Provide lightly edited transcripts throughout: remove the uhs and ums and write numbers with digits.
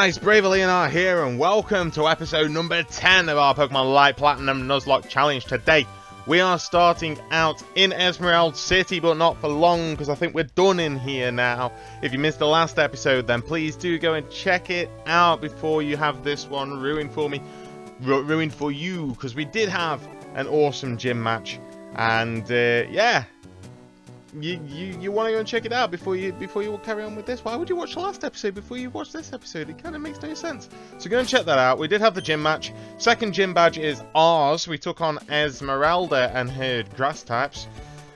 guys, Brave Leonard here, and welcome to episode number 10 of our Pokemon Light Platinum Nuzlocke Challenge. Today, we are starting out in Emerald City, but not for long, because I think we're done in here now. If you missed the last episode, then please do go and check it out before you have this one ruined for me. Ruined for you, because we did have an awesome gym match, and yeah. You want to go and check it out before you carry on with this. Why would you watch the last episode before you watch this episode? It kind of makes no sense. So go and check that out. We did have the gym match. Second gym badge is ours. We took on Esmeralda and her grass types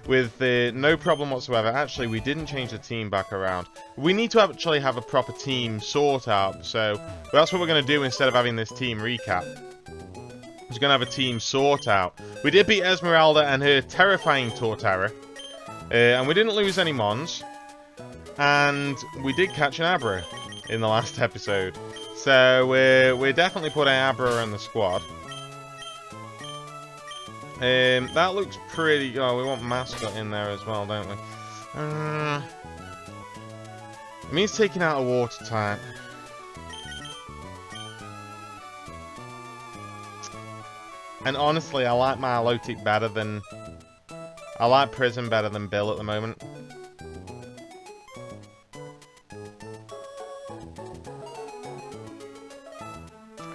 with no problem whatsoever. Actually, we didn't change the team back around. We need to actually have a proper team sort out. So that's what we're going to do instead of having this team recap. We're going to have a team sort out. We did beat Esmeralda and her terrifying Torterra. And we didn't lose any Mons. And we did catch an Abra in the last episode. So we're definitely putting Abra in the squad. That looks pretty... Oh, we want Mascot in there as well, don't we? It means taking out a water type. And honestly, I like Milotic better than... I like Prism better than Bill at the moment.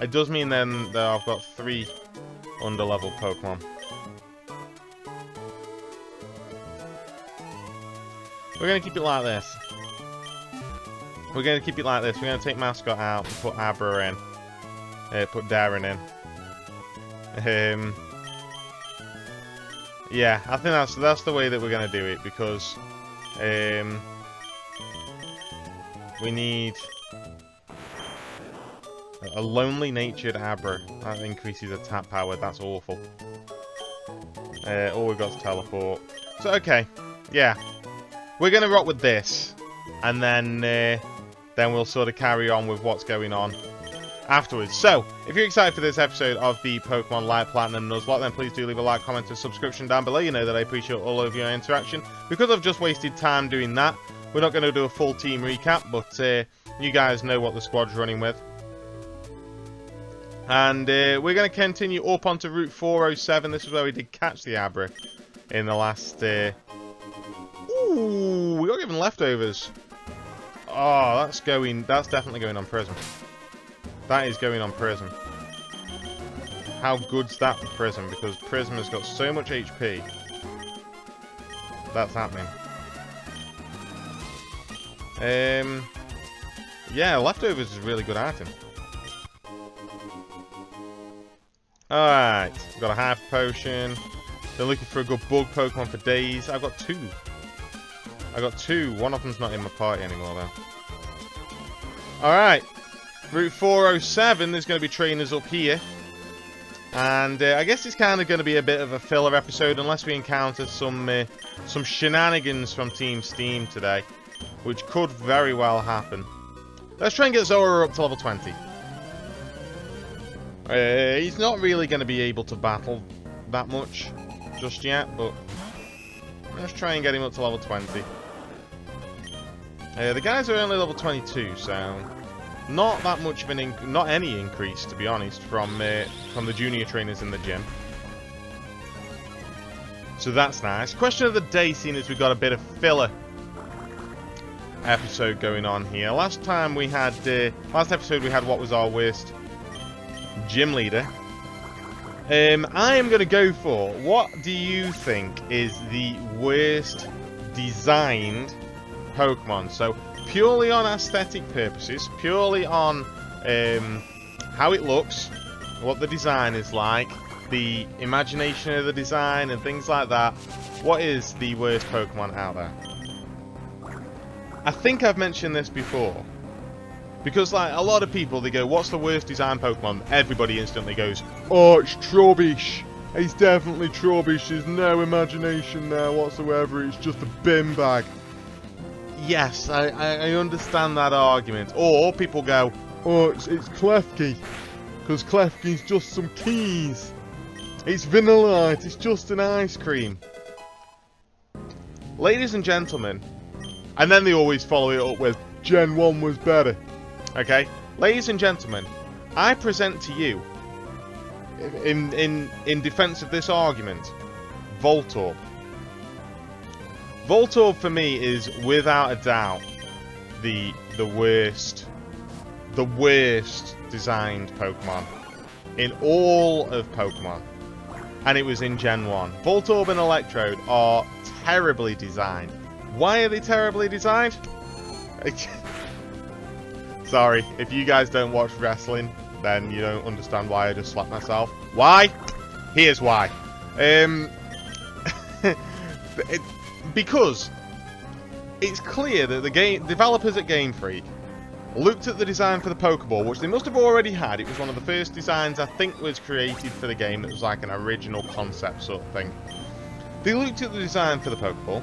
It does mean then that I've got 3 under-level Pokemon. We're going to keep it like this. We're going to keep it like this. We're going to take Mascot out and put Abra in. Put Darren in. Yeah, I think that's the way that we're going to do it, because we need a lonely-natured Abra. That increases attack power. That's awful. All we've got is teleport. So, okay. Yeah. We're going to rock with this, and then we'll sort of carry on with what's going on afterwards. So, if you're excited for this episode of the Pokemon Light Platinum Nuzlocke, then please do leave a like, comment, and subscription down below. You know that I appreciate all of your interaction. Because I've just wasted time doing that, we're not going to do a full team recap, but you guys know what the squad's running with. And we're going to continue up onto Route 407. This is where we did catch the Abra in the last... Ooh, we got given leftovers. Oh, that's definitely going on Prism. That is going on Prism. How good's that for Prism? Because Prism has got so much HP. That's happening. Yeah, Leftovers is a really good item. Alright, we've got a Hyper Potion. Been looking for a good bug Pokemon for days. I've got 2. One of them's not in my party anymore, though. Alright. Route 407, there's going to be trainers up here. And I guess it's kind of going to be a bit of a filler episode unless we encounter some shenanigans from Team Steam today, which could very well happen. Let's try and get Zora up to level 20. He's not really going to be able to battle that much just yet, but let's try and get him up to level 20. The guys are only level 22, so... Not that much of not any increase, to be honest, from the junior trainers in the gym. So that's nice. Question of the day, seeing as we've got a bit of filler episode going on here. Last episode we had what was our worst gym leader. I am going to go for, what do you think is the worst designed Pokemon? So, purely on aesthetic purposes, purely on how it looks, what the design is like, the imagination of the design and things like that. What is the worst Pokemon out there? I think I've mentioned this before. Because like a lot of people, they go, what's the worst design Pokemon? Everybody instantly goes, oh, it's Trubbish. It's definitely Trubbish. There's no imagination there whatsoever. It's just a bin bag. Yes, I understand that argument. Or people go, oh, it's Klefki. Because Klefki's just some keys. It's Vanillite. It's just an ice cream. Ladies and gentlemen, and then they always follow it up with, Gen 1 was better. Okay? Ladies and gentlemen, I present to you, in defense of this argument, Voltorb. Voltorb for me is without a doubt the worst designed Pokemon in all of Pokemon, and it was in Gen 1. Voltorb and Electrode are terribly designed. Why are they terribly designed? Sorry, if you guys don't watch wrestling, then you don't understand why I just slapped myself. Why? Here's why. Because it's clear that the game developers at Game Freak looked at the design for the Pokeball, which they must have already had. It was one of the first designs I think was created for the game that was like an original concept sort of thing. They looked at the design for the Pokeball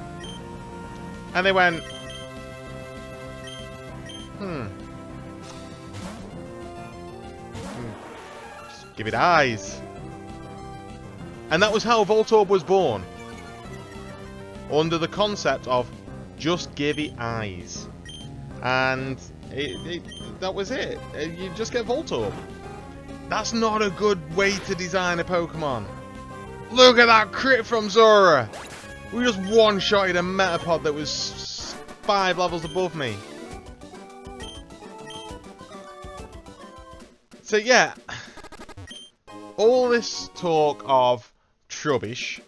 and they went, just give it eyes. And that was how Voltorb was born. Under the concept of just give it eyes. And that was it. You just get Voltorb. That's not a good way to design a Pokemon. Look at that crit from Zehry. We just one-shotted a Metapod that was 5 levels above me. So yeah, all this talk of Trubbish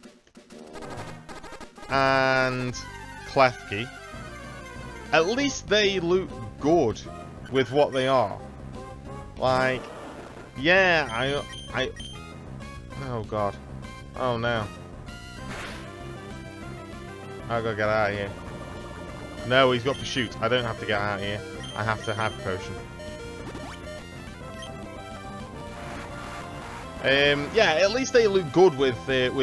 and Klefki, at least they look good with what they are. Like, yeah, I oh god, oh no, I gotta get out of here. No, he's got Pursuit. I don't have to get out of here. I have to have Potion. Yeah, at least they look good with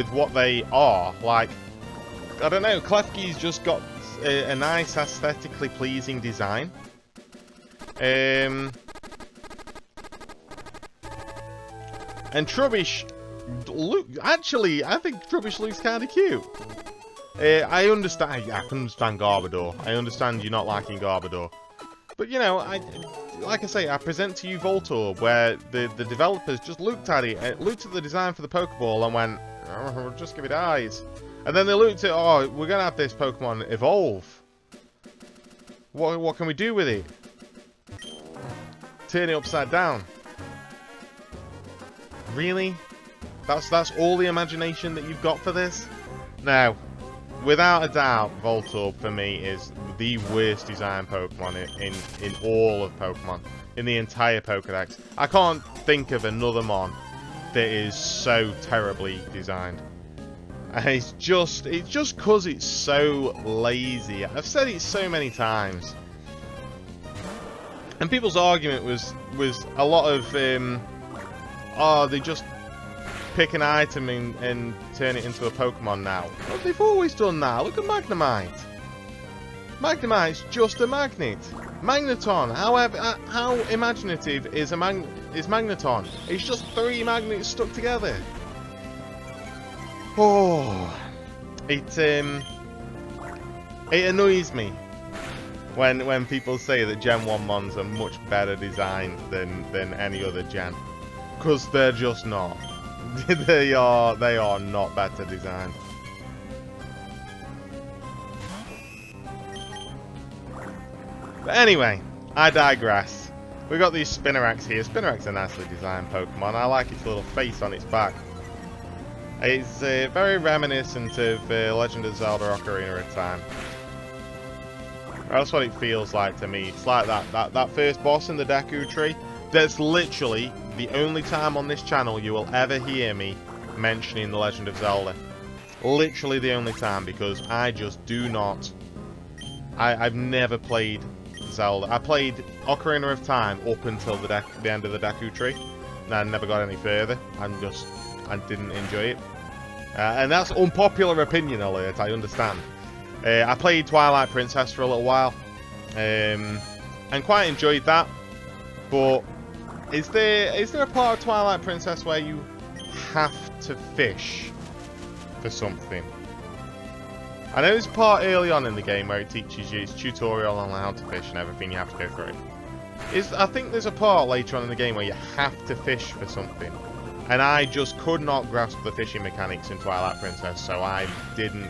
what they are. Like, I don't know, Klefki's just got a nice aesthetically pleasing design. And Trubbish, actually, I think Trubbish looks kind of cute. I understand. I can understand Garbodor. I understand you not liking Garbodor, but you know, like I say, I present to you Voltorb, where the developers just looked at it, looked at the design for the Pokeball, and went, oh, just give it eyes. And then they looked at, oh, we're gonna have this Pokemon evolve. What can we do with it? Turn it upside down. Really? That's all the imagination that you've got for this? Now, without a doubt, Voltorb for me is the worst designed Pokemon in all of Pokemon. In the entire Pokedex. I can't think of another mon that is so terribly designed. And it's just because it's so lazy. I've said it so many times. And people's argument was a lot of, oh, they just pick an item and turn it into a Pokemon now. Well, they've always done that. Look at Magnemite. Magnemite's just a magnet. Magneton, however, how imaginative is Magneton? It's just 3 magnets stuck together. Oh, it annoys me when people say that Gen 1 mons are much better designed than any other gen, because they're just not. they are not better designed. But anyway, I digress. We got these Spinarak's here. Spinarak's a nicely designed Pokemon. I like its little face on its back. It's very reminiscent of Legend of Zelda Ocarina of Time. That's what it feels like to me. It's like that first boss in the Deku Tree. That's literally the only time on this channel you will ever hear me mentioning The Legend of Zelda. Literally the only time, because I just do not... I've never played Zelda. I played Ocarina of Time up until the end of the Deku Tree, and I never got any further. I didn't enjoy it. And that's unpopular opinion alert, I understand. I played Twilight Princess for a little while, and quite enjoyed that. But is there a part of Twilight Princess where you have to fish for something? I know there's a part early on in the game where it teaches you, it's tutorial on how to fish and everything, you have to go through. I think there's a part later on in the game where you have to fish for something. And I just could not grasp the fishing mechanics in Twilight Princess, so I didn't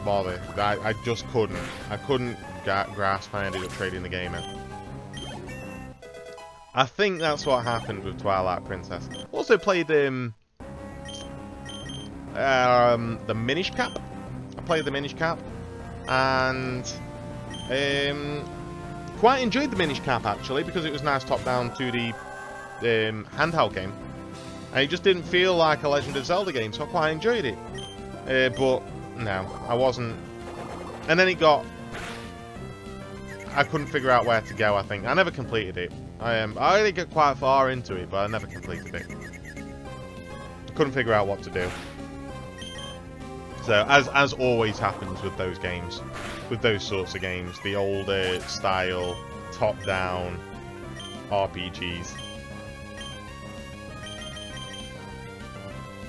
bother. I just couldn't. I couldn't grasp. I ended up trading the game in. I think that's what happened with Twilight Princess. Also played the Minish Cap. I played the Minish Cap, and quite enjoyed the Minish Cap actually, because it was nice top-down 2D handheld game, and it just didn't feel like a Legend of Zelda game, so I quite enjoyed it. But no, I wasn't. And then it got. I couldn't figure out where to go. I think I never completed it. I only got quite far into it, but I never completed it. I couldn't figure out what to do. So, as always happens with those games, with those sorts of games, the older style, top-down RPGs,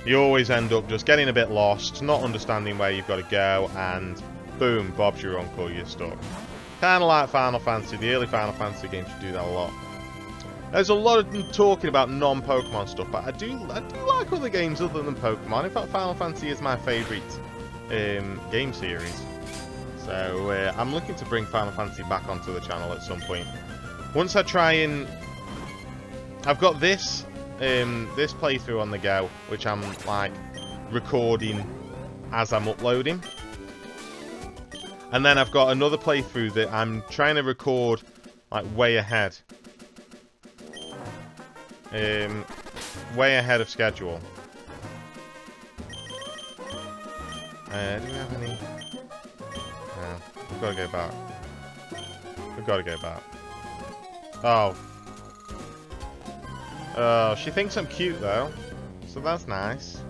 you always end up just getting a bit lost, not understanding where you've got to go, and boom, Bob's your uncle, you're stuck. Kind of like Final Fantasy. The early Final Fantasy games do that a lot. There's a lot of them talking about non-Pokemon stuff, but I do like other games other than Pokemon. In fact, Final Fantasy is my favourite game series. So I'm looking to bring Final Fantasy back onto the channel at some point. Once I try and... I've got this this playthrough on the go, which I'm like recording as I'm uploading. And then I've got another playthrough that I'm trying to record like way ahead. Way ahead of schedule. Do we have any? No, we've got to go back. We've got to go back. Oh. Oh, she thinks I'm cute though, so that's nice.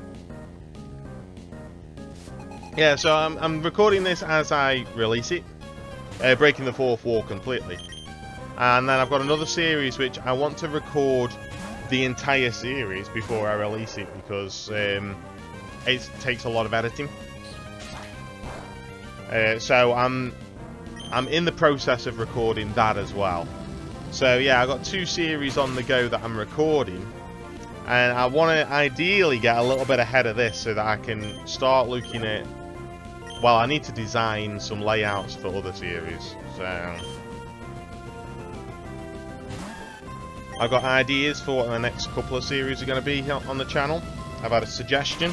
Yeah, so I'm recording this as I release it, breaking the fourth wall completely. And then I've got another series which I want to record the entire series before I release it, because it takes a lot of editing. So I'm in the process of recording that as well. So yeah, I've got two series on the go that I'm recording, and I want to ideally get a little bit ahead of this so that I can start looking at... Well, I need to design some layouts for other series, so... I've got ideas for what the next couple of series are going to be on the channel. I've had a suggestion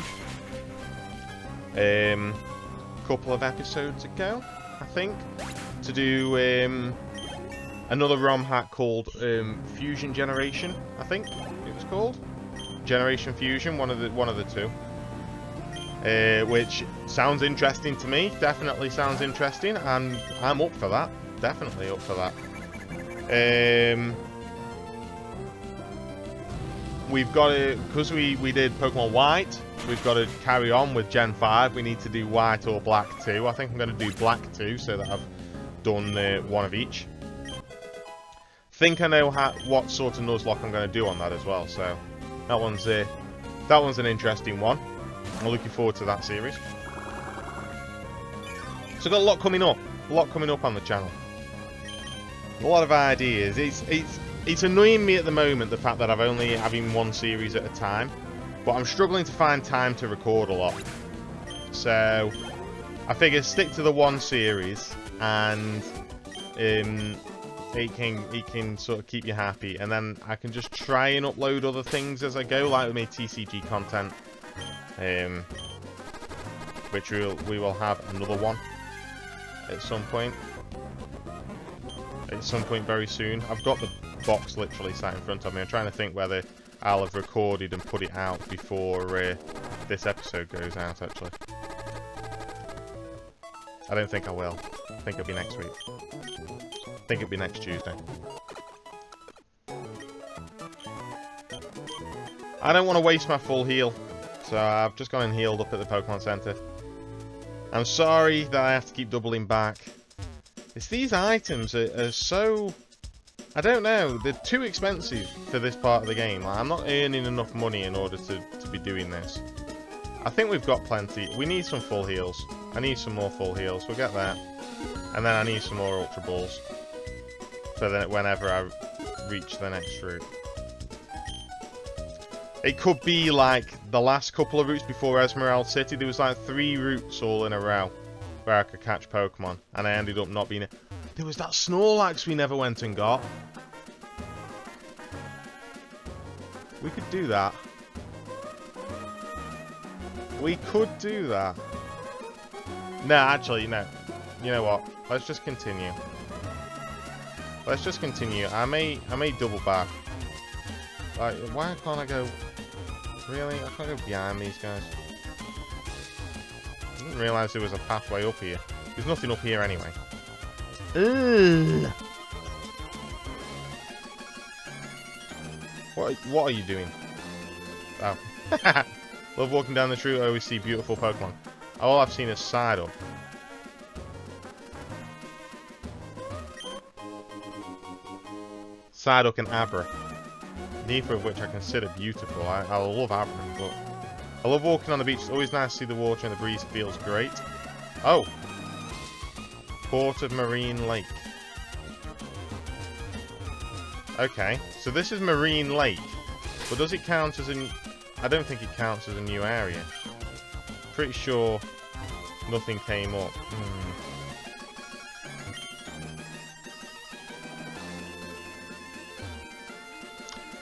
a couple of episodes ago, I think, to do another ROM hack called Fusion Generation, I think it was called. Generation Fusion, one of the two. Which sounds interesting to me. Definitely sounds interesting, and I'm up for that. Definitely up for that. We've got to, because we did Pokemon White, we've got to carry on with Gen 5. We need to do White or Black 2. I think I'm going to do Black 2 so that I've done one of each. Think I know what sort of Nuzlocke I'm going to do on that as well. So that one's an interesting one. I'm looking forward to that series. So I've got a lot coming up. A lot coming up on the channel. A lot of ideas. It's annoying me at the moment, the fact that I'm only having one series at a time. But I'm struggling to find time to record a lot. So I figure stick to the one series, and it can sort of keep you happy. And then I can just try and upload other things as I go, like with my TCG content. Which we will have another one at some point. At some point very soon. I've got the box literally sat in front of me. I'm trying to think whether I'll have recorded and put it out before this episode goes out, actually. I don't think I will. I think it'll be next week. I think it'll be next Tuesday. I don't want to waste my full heal, so I've just gone and healed up at the Pokemon Center. I'm sorry that I have to keep doubling back. It's these items are so... I don't know, they're too expensive for this part of the game. Like, I'm not earning enough money in order to be doing this. I think we've got plenty. We need some full heals. I need some more full heals. We'll get that. And then I need some more Ultra Balls. for whenever I reach the next route. It could be like the last couple of routes before Emerald City. There was like 3 routes all in a row where I could catch Pokemon, and I ended up not being it. There was that Snorlax we never went and got. We could do that. We could do that. No, actually, no. You know what? Let's just continue. Let's just continue. I may double back. Like, why can't I go? Really? I can't go behind these guys. I didn't realise there was a pathway up here. There's nothing up here anyway. Ugh. What are you doing? Oh. Love walking down this route. I always see beautiful Pokemon. All I've seen is Psyduck. Psyduck and Abra. Neither of which I consider beautiful. I love Abra, but I love walking on the beach. It's always nice to see the water and the breeze feels great. Oh! Port of Marine Lake. Okay, so this is Marine Lake. But does it count as a... I don't think it counts as a new area. Pretty sure nothing came up.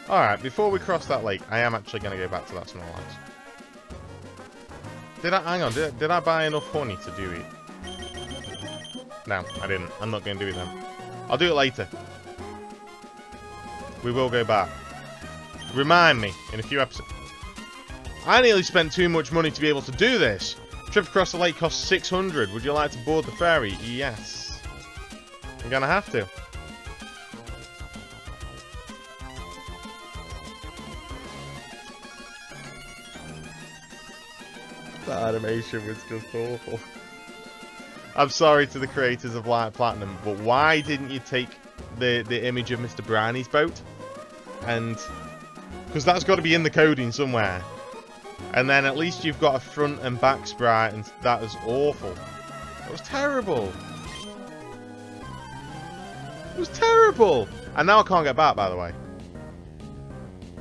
Alright, before we cross that lake, I am actually going to go back to that Snorlax. Hang on, did I buy enough honey to do it? No, I didn't. I'm not going to do it then. I'll do it later. We will go back. Remind me in a few episodes. I nearly spent too much money to be able to do this. Trip across the lake costs 600. Would you like to board the ferry? Yes. I'm going to have to. That animation was just awful. I'm sorry to the creators of Light Platinum, but why didn't you take the image of Mr. Brownie's boat? And... because that's got to be in the coding somewhere. And then at least you've got a front and back sprite, and that was awful. That was terrible. It was terrible! And now I can't get back, by the way.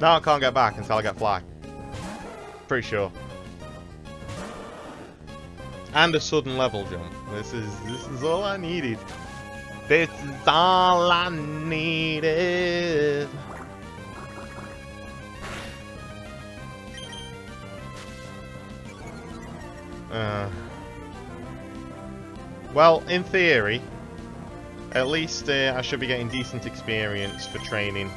Now I can't get back until I get Fly. Pretty sure. And a sudden level jump. This is all I needed. This is all I needed. Well, in theory, at least I should be getting decent experience for training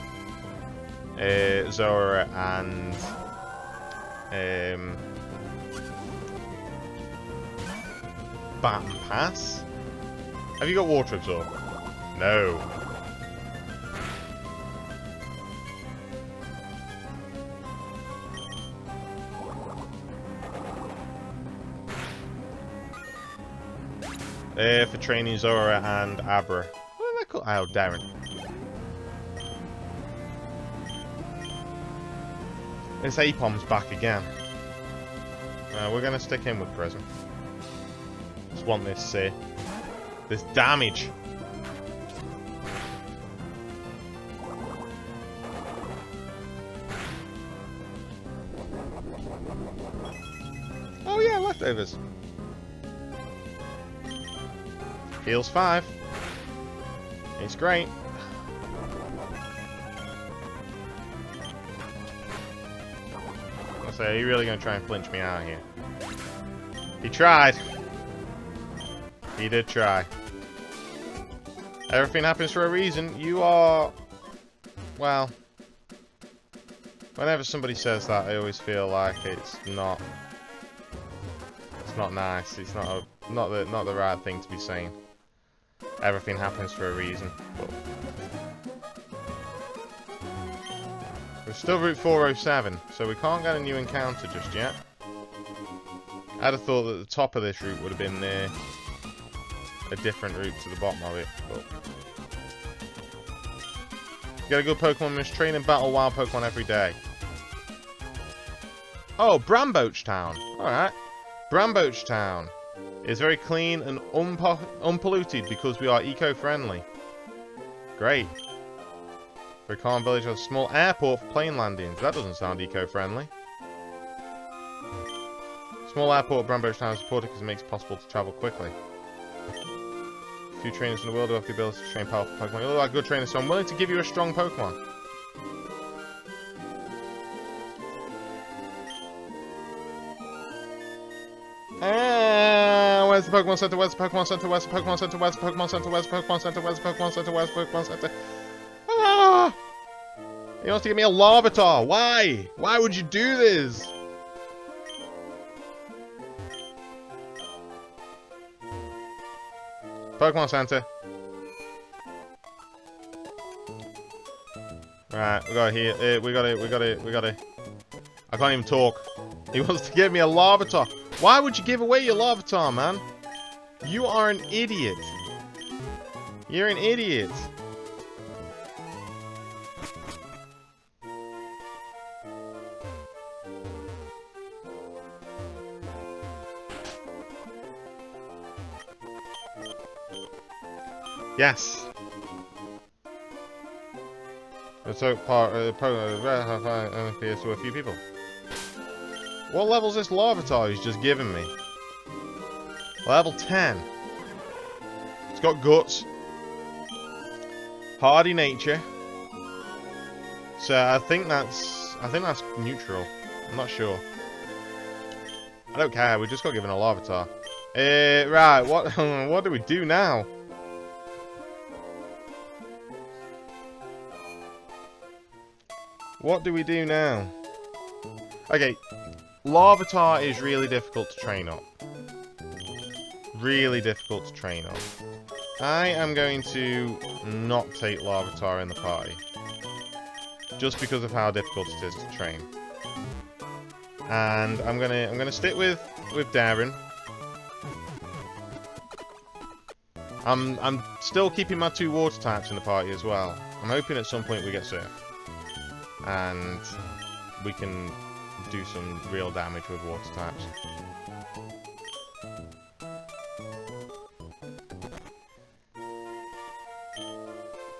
Zora and Baton Pass. Have you got Water Absorb? No. For training Zora and Abra. What are they called? Oh, Darren. This Apom's back again. We're going to stick in with Prism. Just want this damage. Oh yeah, leftovers. Heals 5. It's great. I say, are you really going to try and flinch me out here? He tried. He did try. Everything happens for a reason. You are... well... whenever somebody says that, I always feel like it's not nice. It's not the right thing to be saying. Everything happens for a reason. But we're still Route 407, so we can't get a new encounter just yet. I'd have thought that the top of this route would have been a different route to the bottom of it, but... you get a good Pokemon, must train and battle wild Pokemon every day. Oh, Bramboach Town. Alright. Bramboach Town is very clean and unpolluted because we are eco-friendly. Great. For a calm village with a small airport for plane landings. That doesn't sound eco-friendly. Small airport of Brambush Town is supported because it makes it possible to travel quickly. Few trainers in the world who have the ability to train powerful Pokemon. You look like a good trainer, so I'm willing to give you a strong Pokemon. Where's the Pokemon Center? Where's the Pokemon Center? Where's the Pokemon Center? Where's the Pokemon Center? Where's the Pokemon Center? Where's the Pokemon Center? Where's the Pokemon Center? Ah! He wants to give me a Larvitar. Why? Why would you do this? Pokemon Center. Right, we got here. We got it. I can't even talk. He wants to give me a Larvitar. Why would you give away your Larvitar, man? You are an idiot. You're an idiot. Yes. So part appears to a few people. What level's this Larvitar he's just given me? Level 10. It's got guts. Hardy nature. So I think that's neutral. I'm not sure. I don't care. We just got given a Larvitar. Right. What do we do now? What do we do now? Okay, Larvitar is really difficult to train up. Really difficult to train up. I am going to not take Larvitar in the party. Just because of how difficult it is to train. And I'm gonna stick with Darren. I'm still keeping my 2 water types in the party as well. I'm hoping at some point we get Surf. And we can do some real damage with water types.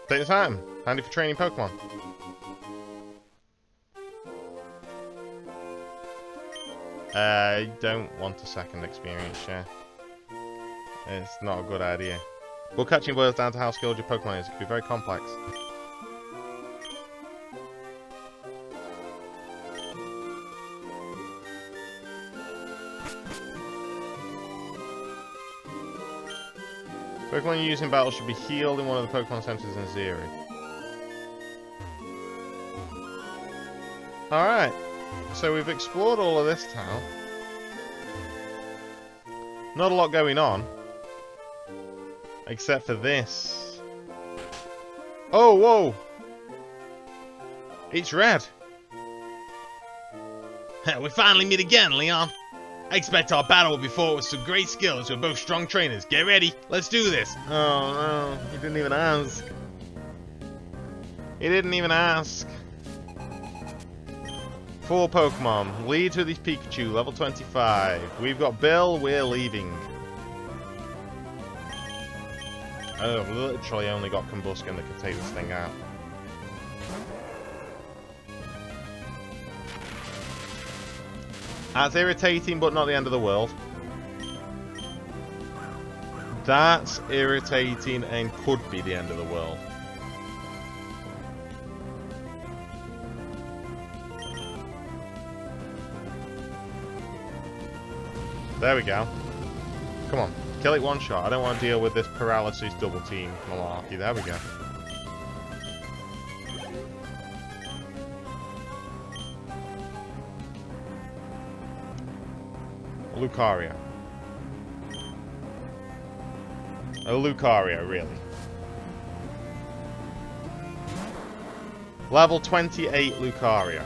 Take the time. Handy for training Pokemon. I don't want a second experience share. It's not a good idea. Well, catching boils down to how skilled your Pokemon is. It can be very complex. Pokemon you use in battle should be healed in one of the Pokemon centers in Zehry. Alright, so we've explored all of this town. Not a lot going on. Except for this. Oh, whoa! It's red! We finally meet again, Leon! I expect our battle will be fought with some great skills. We're both strong trainers. Get ready. Let's do this. Oh, no. He didn't even ask. He didn't even ask. 4 Pokemon. Lead to this Pikachu. Level 25. We've got Bill. We're leaving. Oh, I've literally only got Combusken that can take this thing out. That's irritating, but not the end of the world. That's irritating and could be the end of the world. There we go. Come on, kill it one shot. I don't want to deal with this paralysis double team malarkey. There we go. Lucaria. A Lucaria, really. Level 28 Lucaria.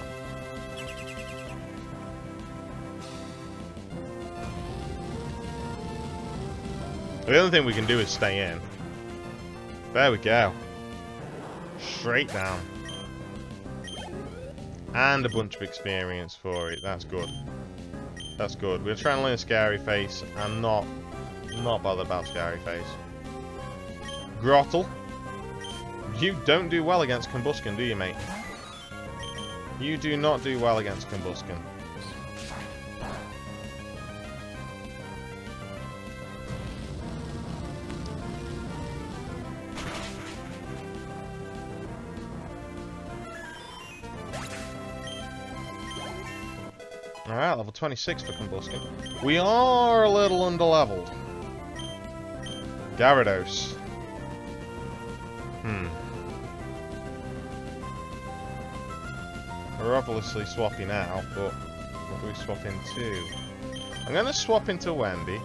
The only thing we can do is stay in. There we go. Straight down. And a bunch of experience for it. That's good. That's good. We're trying to learn Scary Face. I'm not bothered about Scary Face. Grottle. You don't do well against Combusken, do you, mate? You do not do well against Combusken. Alright, level 26 for Combusken. We are a little underleveled. Gyarados. We're obviously swapping out, but what do we swap into? I'm going to swap into Wendy.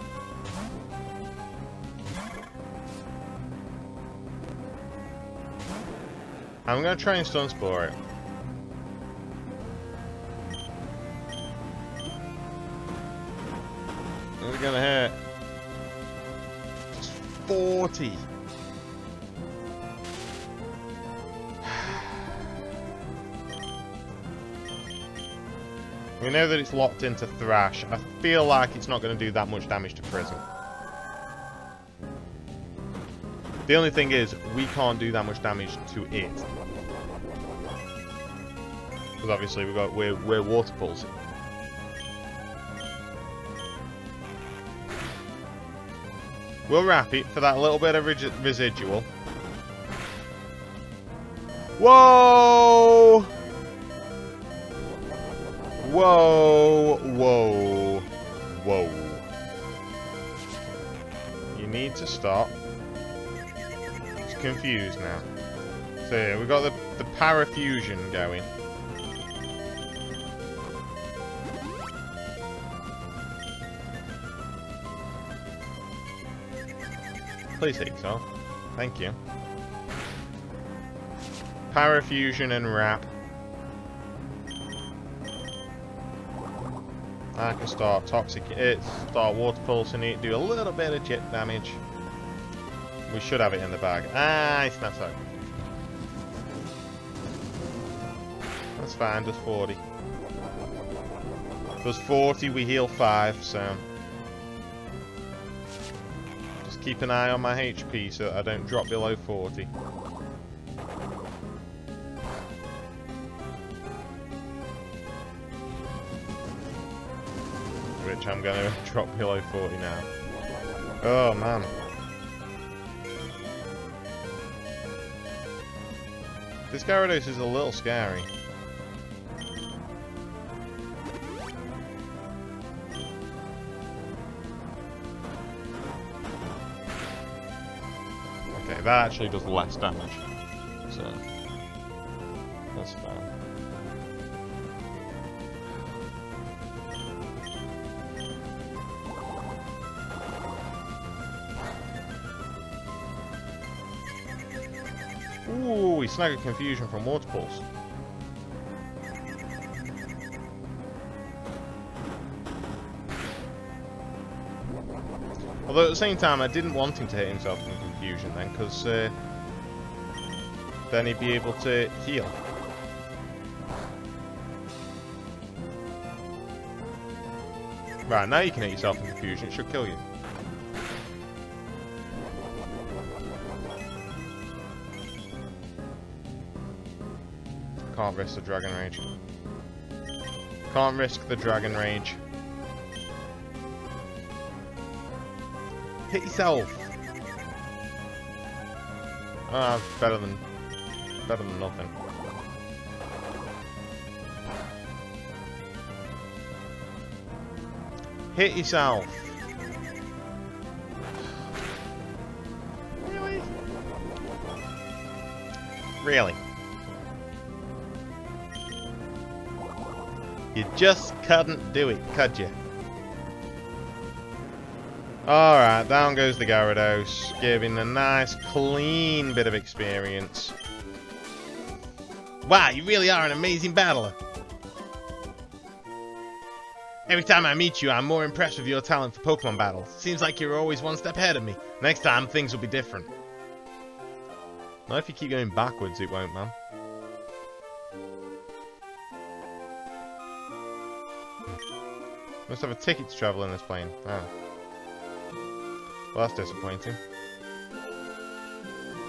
I'm going to try and Stun Spore it. Is it going to hit? Just 40. We know that it's locked into Thrash. I feel like it's not going to do that much damage to Prison. The only thing is, we can't do that much damage to it. Because obviously we're Water Pulsing. We'll wrap it for that little bit of residual. Whoa! Whoa, whoa, whoa. You need to stop. It's confused now. So yeah, we've got the Parafusion going. Please hit yourself. Thank you. Parafusion and Wrap. I can start start Water Pulsing it, do a little bit of jet damage. We should have it in the bag. Ah, he snaps out. That's fine, does 40. Does 40, we heal 5, so... Just keep an eye on my HP so that I don't drop below 40. Which I'm going to drop below 40 now. Oh, man. This Gyarados is a little scary. Okay, that actually does less damage. So, that's fine. Ooh, we snag a Confusion from Water Pulse. Although at the same time, I didn't want him to hit himself in Confusion then, because then he'd be able to heal. Right, now you can hit yourself in Confusion, it should kill you. Can't risk the Dragon Rage. Can't risk the Dragon Rage. Hit yourself! Ah, better than nothing. Hit yourself! Really? Really? You just couldn't do it, could you? Alright, down goes the Gyarados, giving a nice, clean bit of experience. Wow, you really are an amazing battler. Every time I meet you, I'm more impressed with your talent for Pokemon battles. Seems like you're always one step ahead of me. Next time, things will be different. Now, if you keep going backwards, it won't, man. Must have a ticket to travel in this plane. Oh. Well, that's disappointing.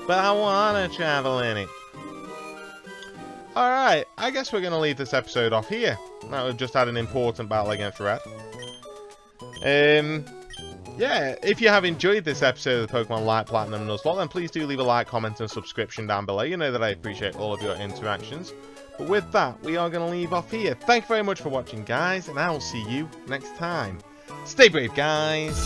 but I wanna travel in it. Alright, I guess we're gonna leave this episode off here. Now we've just had an important battle against Red. Yeah, if you have enjoyed this episode of the Pokemon Light Platinum Nuzlocke, then please do leave a like, comment, and subscription down below. You know that I appreciate all of your interactions. But with that, we are going to leave off here. Thank you very much for watching, guys, and I will see you next time. Stay brave, guys.